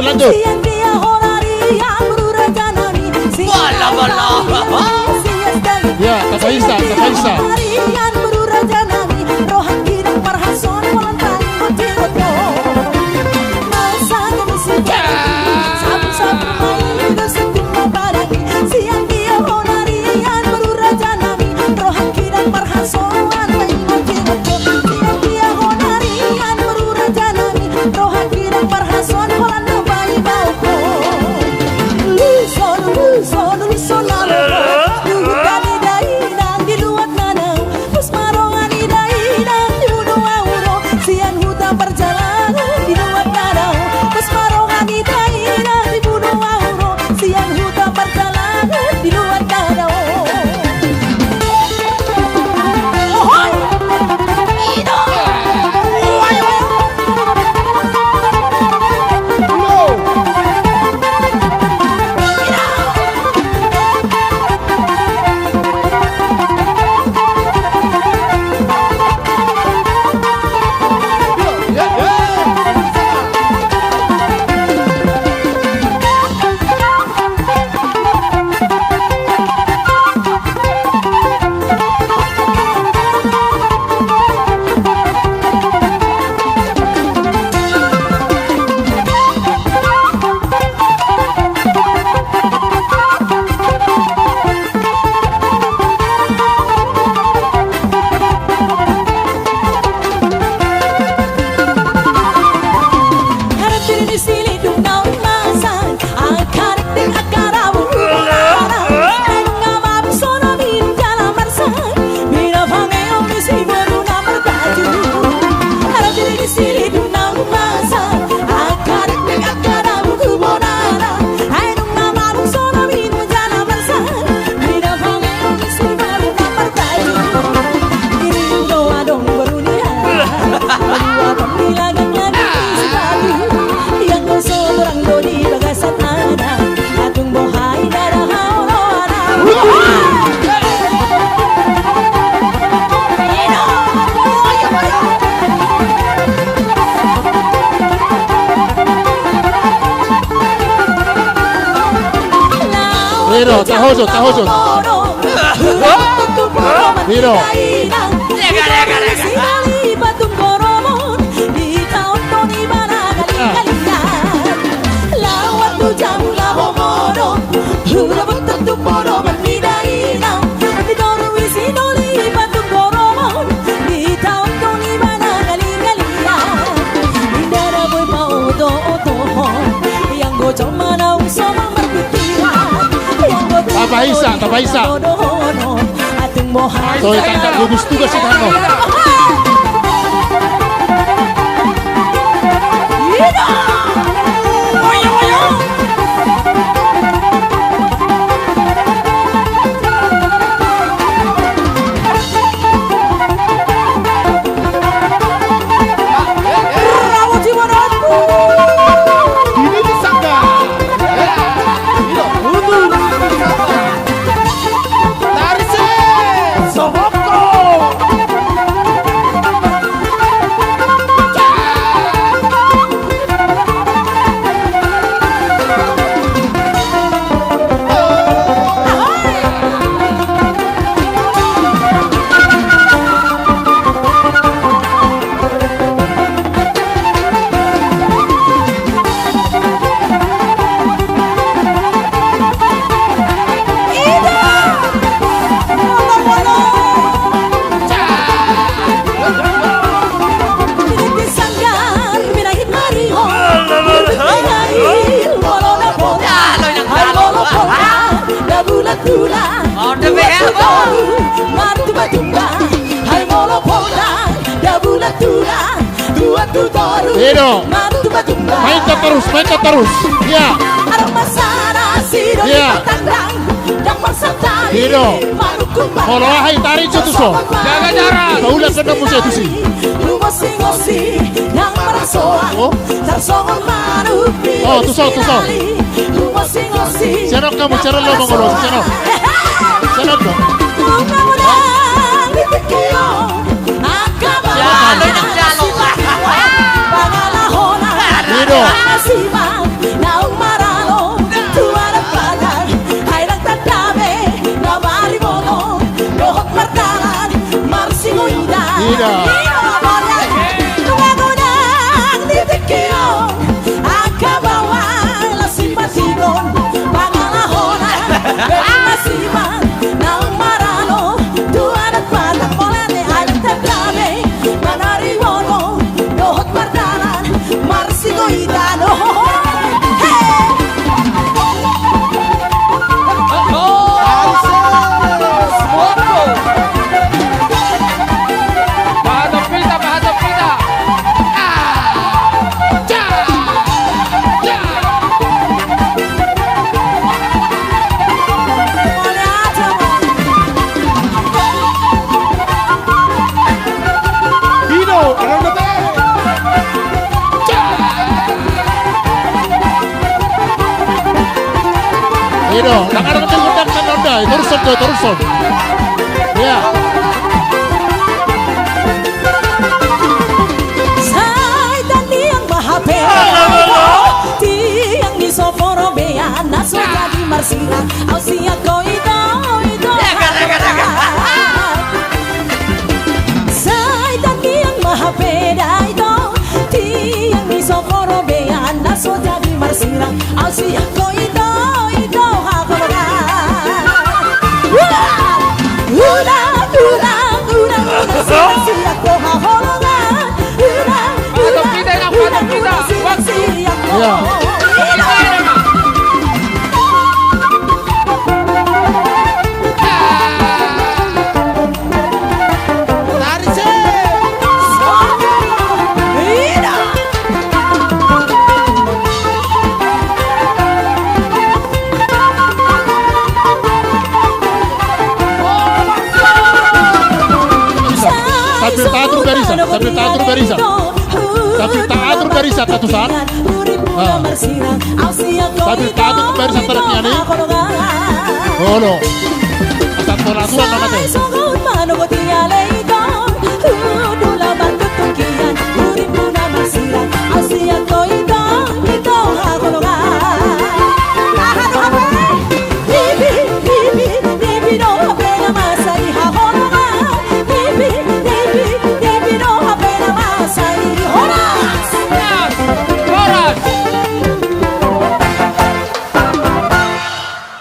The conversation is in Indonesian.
lanjut. Ya, Kak Isa. Tahoso. Miro. Papa Isa. Soy tangkap gugus tugas si Tano. Hero, mainkan terus. Ya. Ya. Hero. Kalau hai tarik itu so. Jaga jarak. Kau lihat kena musuh itu sih. Oh, tuh so. Senok kamu cara lo mengolong senok. Senok dong. Hero. Ino, nangar kami undang nonda, Torson. Ya. Say tadi yang maha tiang di soforo bean naso jadi marsira ausia koido Say tadi yang maha itu tiang di soforo bean naso jadi marsira ausia koido Sambil taat berisa katusan. Sambil taat berisa terkiani. Oh no. Asal peraturan nama teh.